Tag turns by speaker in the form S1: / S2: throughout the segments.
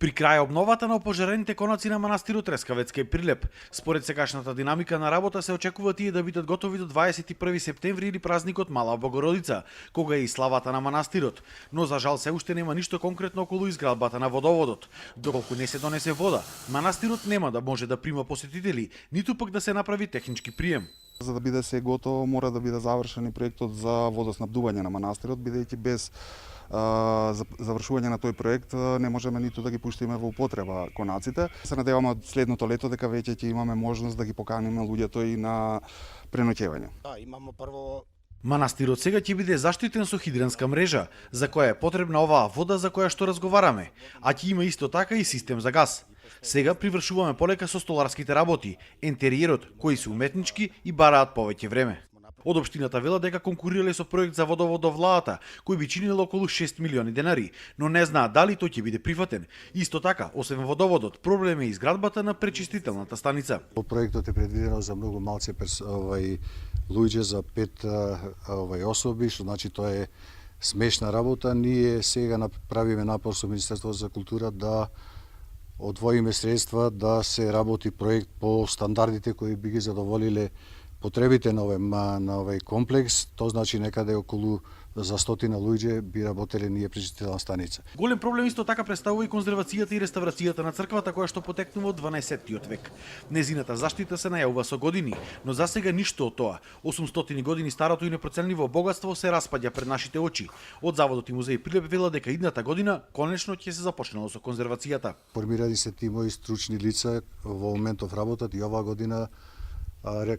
S1: При крај обновата на опожарените конаци на манастирот Трескавец кај Прилеп. Според сегашната динамика на работа се очекува тие да бидат готови до 21 септември или празникот Мала Богородица, кога е и славата на манастирот. Но за жал се уште нема ништо конкретно околу изградбата на водоводот. Доколку не се донесе вода, манастирот нема да може да прима посетители, ниту пак да се направи технички прием.
S2: За да биде се готово, мора да биде завршен и проектот за водоснабдување на манастирот, бидејќи без завршување на тој проект не можеме ниту да ги пуштиме во употреба конаците. Се надеваме од следното лето дека веќе ќе имаме можност да ги поканиме луѓето и на преноќевање.
S3: Да, имаме прво.
S1: Манастирот сега ќе биде заштитен со хидранска мрежа, за која е потребна оваа вода за која што разговараме, а ќе има исто така и систем за газ. Сега привршуваме полека со столарските работи, ентериерот, кои се уметнички и бараат повеќе време. Од општината велат дека конкурирале со проект за водовод до владата, кој би чинил околу 6 милиони денари, но не знаат дали тој ќе биде прифатен. Исто така, освен водоводот, проблем е изградбата на пречистителната станица.
S4: Проектот е предвидено за многу малце луѓе, за 5 особи, што значи тоа е смешна работа. Ние сега направиме напор со Министерството за култура да одвоиме средства да се работи проект по стандардите кои би ги задоволиле потребите на овој комплекс. Тоа значи некаде околу за 100 луѓе би работеле ние пречистителна станица.
S1: Голем проблем исто така представува и конзервацијата и реставрацијата на црквата која што потекнува од 12-тиот век. Незината заштита се најавува со години, но засега ништо од тоа. 800 години старото и непроценливо богатство се распаѓа пред нашите очи. Од Заводот и музеј Прилеп велат дека идната година конечно ќе се започнало со конзервацијата.
S4: Формирани се тимови стручни лица во моментов работат и оваа година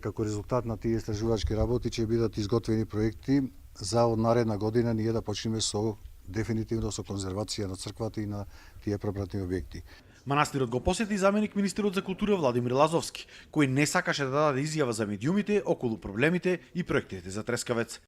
S4: како резултат на тие истражувачки работи ќе бидат изготвени проекти за од наредна година ние да почнеме со дефинитивно со конзервација на црквата и на тие пропратни објекти.
S1: Манастирот го посети заменик министерот за култура Владимир Лазовски, кој не сакаше да даде изјава за медиумите околу проблемите и проектите за Трескавец.